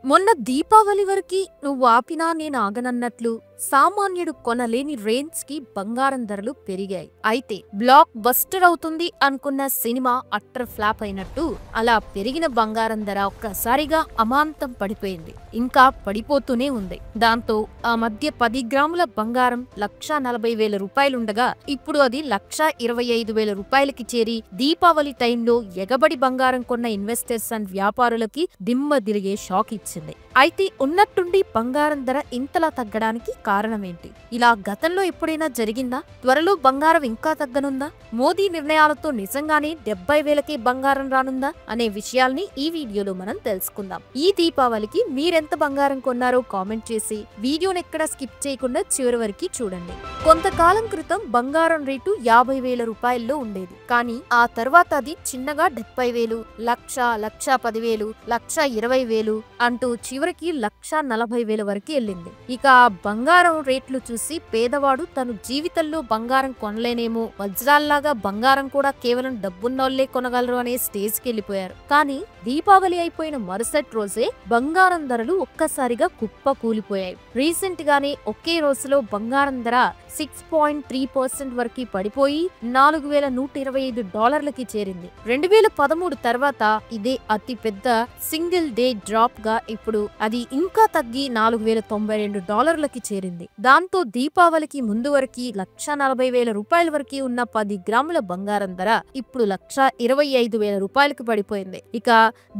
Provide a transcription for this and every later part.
మొన్న దీపావళి వరకు నువ్వు ఆపినా నేను ఆగనన్నట్లు సామాన్యుడు కొనలేని రేంజ్ కి బంగారం ధరలు పెరిగాయి. అయితే బ్లాక్ బస్టర్ అవుతుంది అనుకున్న సినిమా అట్టర్ ఫ్లాప్ అయినట్టు అలా పెరిగిన బంగారం ధర ఒక్కసారిగా అమాంతం పడిపోయింది. ఇంకా పడిపోతూనే ఉంది. దాంతో ఆ మధ్య 10 గ్రాముల బంగారం 1,40,000 రూపాయలుండగా ఇప్పుడు అది 1,25,000 రూపాయలకి చేరి దీపావళి టైంలో ఎగబడి బంగారం కొన్న ఇన్వెస్టర్స్ అండ్ వ్యాపారులకి దిమ్మ తిరిగే షాక్ ఇచ్చింది. అయితే ఉన్నట్టుండి బంగారం ధర ఇంతలా తగ్గడానికి కారణమేంటి? ఇలా గతంలో ఎప్పుడైనా జరిగిందా? త్వరలో బంగారం ఇంకా తగ్గనుందా? మోదీ నిర్ణయాలతో నిజంగానే 70,000కే బంగారం రానుందా అనే విషయాల్ని ఈ వీడియోలో మనం తెలుసుకుందాం. ఈ దీపావళికి మీరెంత బంగారం కొన్నారో కామెంట్ చేసి వీడియోని ఎక్కడ స్కిప్ చేయకుండా చివరి వరకు చూడండి. కొంతకాలం క్రితం బంగారం రేటు 50,000 రూపాయల్లో ఉండేది. కానీ ఆ తర్వాత అది చిన్నగా 70,000, 1,00,000, 1,10,000, 1,20,000 అంటూ చివరికి 1,40,000 వరకు వెళ్ళింది. ఇక ఆ బంగారం రేట్లు చూసి పేదవాడు తను జీవితంలో బంగారం కొనలేనేమో, వజ్రాల్లాగా బంగారం కూడా కేవలం డబ్బున్నోళ్లే కొనగలరు అనే స్టేజ్కి వెళ్ళిపోయారు. కానీ దీపావళి అయిపోయిన మరుసటి రోజే బంగారం ధరలు ఒక్కసారిగా కుప్ప కూలిపోయాయి. రీసెంట్ గానే ఒకే రోజులో బంగారం ధర 6.3% వరకు పడిపోయి $4,125కి చేరింది. 2013 తర్వాత ఇదే అతి పెద్ద సింగిల్ డే డ్రాప్ గా ఇప్పుడు అది ఇంకా తగ్గి $4,092కి చేరింది. దాంతో దీపావళికి ముందు వరకు 1,40,000 రూపాయల వరకు ఉన్న 10 గ్రాముల బంగారం ధర ఇప్పుడు 1,25,000 రూపాయలకు పడిపోయింది. ఇక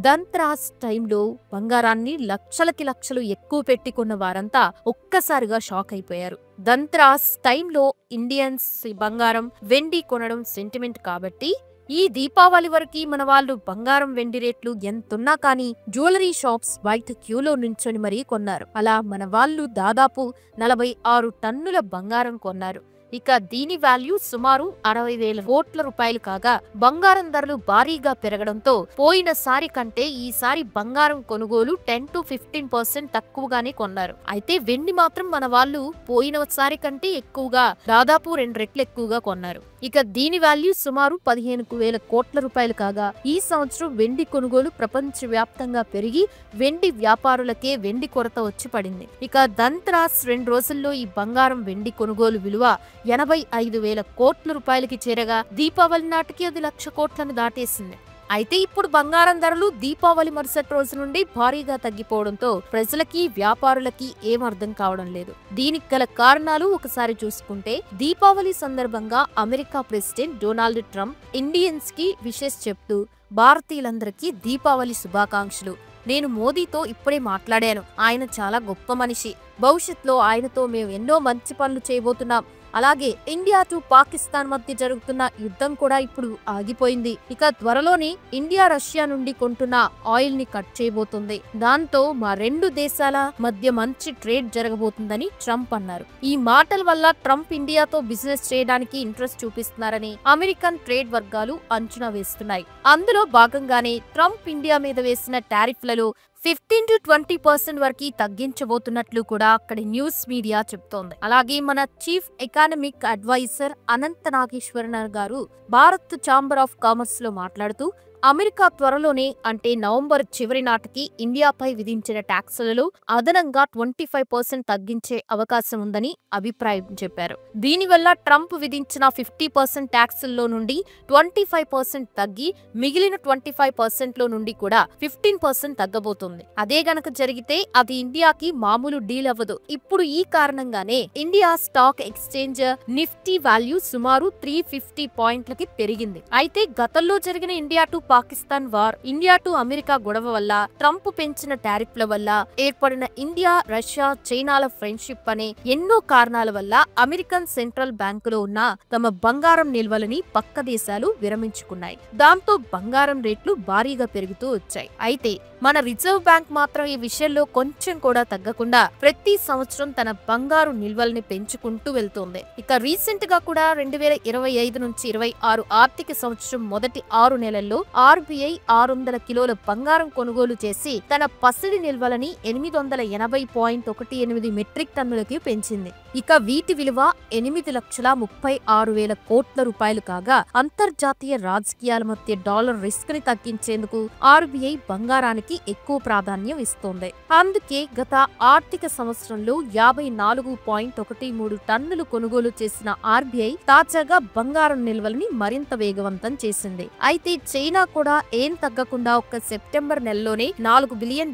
దంత్రాస్ టైంలో బంగారాన్ని లక్షలు ఎక్కువ పెట్టుకున్న వారంతా ఒక్కసారిగా షాక్ అయిపోయారు. దంత్రాస్ టైంలో ఇండియన్స్ బంగారం వెండి కొనడం సెంటిమెంట్ కాబట్టి ఈ దీపావళి వరకు మన వాళ్ళు బంగారం వెండి రేట్లు ఎంతున్నా కానీ జ్యువెలరీ షాప్స్ బయట క్యూలో నుంచొని మరీ కొన్నారు. అలా మన వాళ్ళు దాదాపు 46 టన్నుల బంగారం కొన్నారు. ఇక దీని వాల్యూ సుమారు 60,000 కోట్ల రూపాయలు కాగా బంగారం ధరలు భారీగా పెరగడంతో పోయినసారి కంటే ఈసారి బంగారం కొనుగోలు 10 to 15% తక్కువగానే కొన్నారు. అయితే వెండి మాత్రం మన వాళ్ళు పోయినసారి కంటే ఎక్కువగా దాదాపు 2 రెట్లు ఎక్కువగా కొన్నారు. ఇక దీని వాల్యూ సుమారు 15,000 కోట్ల రూపాయలు కాగా ఈ సంవత్సరం వెండి కొనుగోలు ప్రపంచ వ్యాప్తంగా పెరిగి వెండి వ్యాపారులకే వెండి కొరత వచ్చి పడింది. ఇక దంత్రాస్ 2 రోజుల్లో ఈ బంగారం వెండి కొనుగోలు విలువ 85,000 కోట్ల రూపాయలకి చేరగా దీపావళి నాటికి అది 1,00,000 కోట్లను దాటేసింది. అయితే ఇప్పుడు బంగారం ధరలు దీపావళి మరుసటి రోజు నుండి భారీగా తగ్గిపోవడంతో ప్రజలకి వ్యాపారులకి ఏం అర్థం కావడం లేదు. దీనికి గల కారణాలు ఒకసారి చూసుకుంటే దీపావళి సందర్భంగా America president Donald Trump Indians కి విషెస్ చెప్తూ భారతీయులందరికీ దీపావళి శుభాకాంక్షలు. నేను మోదీతో ఇప్పుడే మాట్లాడాను. ఆయన చాలా గొప్ప మనిషి. భవిష్యత్తులో ఆయనతో మేము ఎన్నో మంచి పనులు చేయబోతున్నాం. అలాగే ఇండియా టు పాకిస్తాన్ మధ్య జరుగుతున్న యుద్ధం కూడా ఇప్పుడు ఆగిపోయింది. ఇక త్వరలోనే ఇండియా రష్యా నుండి కొంటున్న ఆయిల్ ని కట్ చేయబోతుంది. దాంతో మా 2 దేశాల మధ్య మంచి ట్రేడ్ జరగబోతుందని ట్రంప్ అన్నారు. ఈ మాటల వల్ల ట్రంప్ ఇండియాతో బిజినెస్ చేయడానికి ఇంట్రెస్ట్ చూపిస్తున్నారని అమెరికన్ ట్రేడ్ వర్గాలు అంచనా వేస్తున్నాయి. అందులో భాగంగానే ట్రంప్ ఇండియా మీద వేసిన టారిఫ్లలో 15 to 20% వరకు తగ్గించబోతున్నట్లు కూడా అక్కడి న్యూస్ మీడియా చెప్తోంది. అలాగే మన చీఫ్ ఎకానమిక్ అడ్వైజర్ అనంత నాగేశ్వరన్ గారు భారత్ ఛాంబర్ ఆఫ్ కామర్స్ లో మాట్లాడుతూ అమెరికా త్వరలోనే అంటే నవంబర్ చివరి నాటికి ఇండియాపై విధించిన ట్యాక్సులలో అదనంగా 25% తగ్గించే అవకాశం ఉందని అభిప్రాయం చెప్పారు. దీనివల్ల ట్రంప్ విధించిన 50% ట్యాక్సుల్లో నుండి 25% తగ్గి మిగిలిన 25% లో నుండి కూడా 15% తగ్గబోతుంది. అదే గనక జరిగితే అది ఇండియాకి మామూలు డీల్ అవ్వదు. ఇప్పుడు ఈ కారణంగానే India stock exchange Nifty value సుమారు 350 పాయింట్లకి పెరిగింది. అయితే గతంలో జరిగిన India to Pakistan war, India to America గొడవ వల్ల, ట్రంప్ పెంచిన టారిఫ్ల వల్ల ఏర్పడిన ఇండియా రష్యా చైనాల ఫ్రెండ్షిప్ అనే ఎన్నో కారణాల వల్ల అమెరికన్ సెంట్రల్ బ్యాంకులో ఉన్న తమ బంగారం నిల్వలని పక్క దేశాలు విరమించుకున్నాయి. దాంతో బంగారం రేట్లు భారీగా పెరుగుతూ వచ్చాయి. అయితే మన రిజర్వ్ బ్యాంక్ మాత్రం ఈ విషయంలో కొంచెం కూడా తగ్గకుండా ప్రతి సంవత్సరం తన బంగారు నిల్వల్ని పెంచుకుంటూ వెళ్తోంది. ఇక రీసెంట్ గా కూడా 2025 నుంచి 26 ఆర్థిక సంవత్సరం మొదటి 6 నెలల్లో ఆర్బీఐ 600 కిలోల బంగారం కొనుగోలు చేసి తన పసిడి నిల్వలని 880.18 మెట్రిక్ టన్నులకి పెంచింది. ఇక వీటి విలువ 8,36,000 కోట్ల రూపాయలు కాగా అంతర్జాతీయ రాజకీయాల మధ్య డాలర్ రిస్క్ ని తగ్గించేందుకు ఆర్బీఐ బంగారానికి బంగారానికి ఎక్కువ ప్రాధాన్యం ఇస్తోంది. అందుకే గత ఆర్థిక సంవత్సరంలో 54.13 టన్నులు కొనుగోలు చేసిన ఆర్బీఐ తాజాగా బంగారం నిల్వల్ని మరింత వేగవంతం చేసింది. అయితే చైనా కూడా ఏం తగ్గకుండా ఒక్క సెప్టెంబర్ నెలలోనే $4 బిలియన్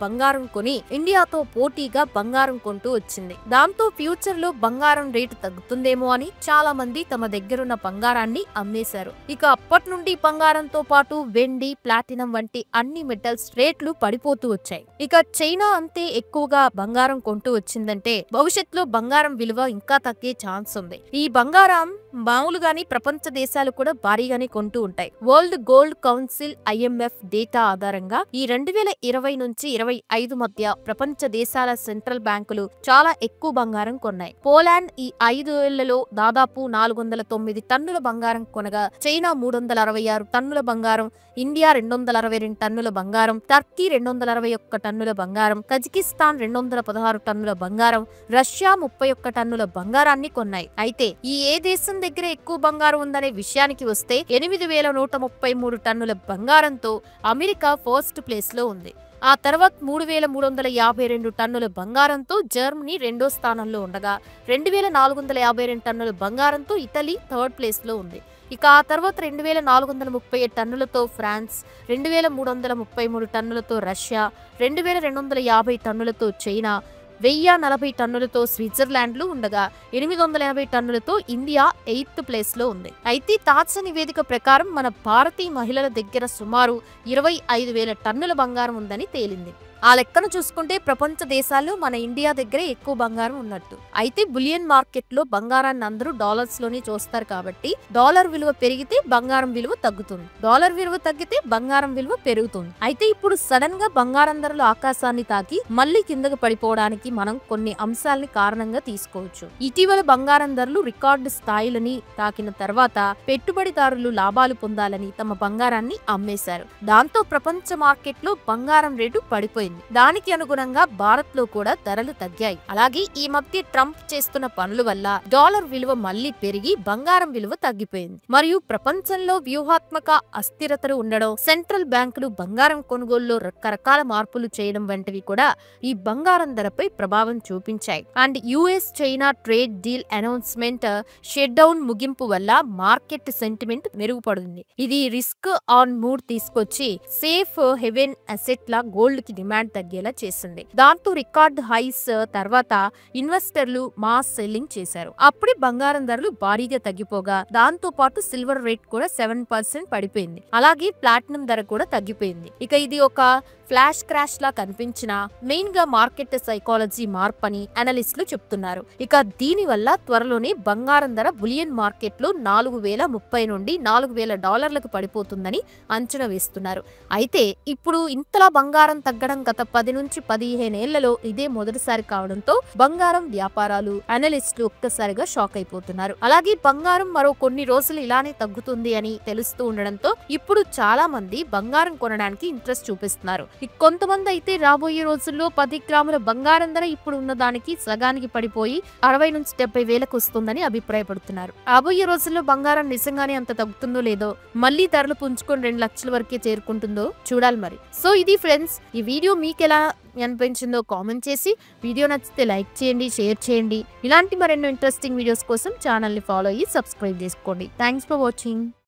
బంగారం కొని ఇండియాతో పోటీగా బంగారం కొంటూ వచ్చింది. దాంతో ఫ్యూచర్ లో బంగారం రేటు తగ్గుతుందేమో అని చాలా మంది తమ దగ్గరున్న బంగారాన్ని అమ్మేశారు. ఇక అప్పటి నుండి బంగారంతో పాటు వెండి, ప్లాటినం వంటి అన్ని మెటల్స్ రేట్లు పడిపోతూ వచ్చాయి. ఇక చైనా అంతే ఎక్కువగా బంగారం కొంటూ వచ్చిందంటే భవిష్యత్తులో బంగారం విలువ ఇంకా తగ్గే ఛాన్స్ ఉంది. ఈ బంగారం మామూలుగాని ప్రపంచ దేశాలు కూడా భారీగానే కొంటూ ఉంటాయి. World gold council IMF data ఆధారంగా ఈ 2020 నుంచి 25 మధ్య ప్రపంచ దేశాల సెంట్రల్ బ్యాంకులు చాలా ఎక్కువ బంగారం కొన్నాయి. పోలాండ్ ఈ 5 ఏళ్లలో దాదాపు 409 టన్నుల బంగారం కొనగా చైనా 366 టన్నుల బంగారం, ఇండియా 262 టన్నుల బంగారం, టర్కీ 261 టన్నుల బంగారం, కజకిస్తాన్ 216 టన్నుల బంగారం, రష్యా 31 టన్నుల బంగారాన్ని కొన్నాయి. అయితే ఈ ఏ దేశం దగ్గర ఎక్కువ బంగారం ఉందనే విషయానికి వస్తే 8133 టన్నుల బంగారంతో అమెరికా ఫస్ట్ ప్లేస్ లో ఉంది. ఆ తర్వాత 3352 టన్నుల బంగారంతో జర్మనీ రెండో స్థానంలో ఉండగా 2452 టన్నుల బంగారంతో ఇటలీ థర్డ్ ప్లేస్ లో ఉంది. ఇక ఆ తర్వాత 2437 టన్నులతో ఫ్రాన్స్, 2333 టన్నులతో రష్యా, 2250 టన్నులతో చైనా, 1040 టన్నులతో స్విట్జర్లాండ్లు ఉండగా 880 టన్నులతో ఇండియా 8th ప్లేస్ లో ఉంది. అయితే తాజా నివేదిక ప్రకారం మన భారతీయ మహిళల దగ్గర సుమారు 25,000 టన్నుల బంగారం ఉందని తేలింది. ఆ లెక్కను చూసుకుంటే ప్రపంచ దేశాల్లో మన ఇండియా దగ్గరే ఎక్కువ బంగారం ఉన్నట్టు. అయితే బులియన్ మార్కెట్ లో బంగారాన్ని అందరూ డాలర్స్ లోనే చూస్తారు కాబట్టి డాలర్ విలువ పెరిగితే బంగారం విలువ తగ్గుతుంది, డాలర్ విలువ తగ్గితే బంగారం విలువ పెరుగుతుంది. అయితే ఇప్పుడు సడన్ గా బంగారం ధరలు ఆకాశాన్ని తాకి మళ్లీ కిందకు పడిపోవడానికి మనం కొన్ని అంశాలని కారణంగా తీసుకోవచ్చు. ఇటీవల బంగారం ధరలు రికార్డు స్థాయిలని తాకిన తర్వాత పెట్టుబడిదారులు లాభాలు పొందాలని తమ బంగారాన్ని అమ్మేశారు. దాంతో ప్రపంచ మార్కెట్ లో బంగారం రేటు పడిపోయింది. దానికి అనుగుణంగా భారత్ లో కూడా ధరలు తగ్గాయి. అలాగే ఈ మధ్య ట్రంప్ చేస్తున్న పనుల వల్ల డాలర్ విలువ మళ్లీ పెరిగి బంగారం విలువ తగ్గిపోయింది. మరియు ప్రపంచంలో వ్యూహాత్మక అస్థిరతలు ఉండడం, సెంట్రల్ బ్యాంకులు బంగారం కొనుగోలులో రకరకాల మార్పులు చేయడం వంటివి కూడా ఈ బంగారం ధరపై ప్రభావం చూపించాయి. And US China trade deal announcement shut down ముగింపు వల్ల మార్కెట్ సెంటిమెంట్ మెరుగుపడింది. ఇది రిస్క్ ఆన్ మూడ్ తీసుకొచ్చి సేఫ్ హెవెన్ అసెట్ లా గోల్డ్ కి డిమాండ్ తగ్గేలా చేసింది. దాంతో రికార్డ్ హైస్ తర్వాత ఇన్వెస్టర్లు మాస్ సెల్లింగ్ చేశారు. అప్పుడే బంగారం ధరలు భారీగా తగ్గిపోగా దాంతో పాటు సిల్వర్ రేట్ కూడా 7% పడిపోయింది. అలాగే ప్లాటినం ధర కూడా తగ్గిపోయింది. ఇక ఇది ఒక ఫ్లాష్ క్రాష్ లా కనిపించినా మెయిన్ గా మార్కెట్ సైకాలజీ మార్పని అనలిస్టులు చెప్తున్నారు. ఇక దీని వల్ల త్వరలోనే బంగారం ధర బులియన్ మార్కెట్ లో 4030 నుండి $4000 పడిపోతుందని అంచనా వేస్తున్నారు. అయితే ఇప్పుడు ఇంతలా బంగారం తగ్గడం గత 10 నుంచి 15 ఏళ్లలో ఇదే మొదటిసారి కావడంతో బంగారం వ్యాపారాలు, అనలిస్టులు ఒక్కసారిగా షాక్ అయిపోతున్నారు. అలాగే బంగారం మరో కొన్ని రోజులు ఇలానే తగ్గుతుంది అని తెలుస్తూ ఉండడంతో ఇప్పుడు చాలా మంది బంగారం కొనడానికి ఇంట్రెస్ట్ చూపిస్తున్నారు. కొంతమంది అయితే రాబోయే రోజుల్లో 10 గ్రాముల బంగారం ధర ఇప్పుడు ఉన్న దానికి సగానికి పడిపోయి 60 నుంచి 70 వేలకు వస్తుందని అభిప్రాయపడుతున్నారు. రాబోయే రోజుల్లో బంగారం నిజంగానే అంత తగ్గుతుందో లేదో, మళ్లీ ధరలు పుంజుకొని 2 లక్షల వరకే చేరుకుంటుందో చూడాలి మరి. సో ఇది ఫ్రెండ్స్, ఈ వీడియో మీకు ఎలా అనిపించిందో కామెంట్ చేసి, వీడియో నచ్చితే లైక్ చేయండి, షేర్ చేయండి. ఇలాంటి మరెన్నో ఇంట్రెస్టింగ్ వీడియోస్ కోసం ఛానల్ ని ఫాలో అయ్యి సబ్స్క్రైబ్ చేసుకోండి. Thanks for watching.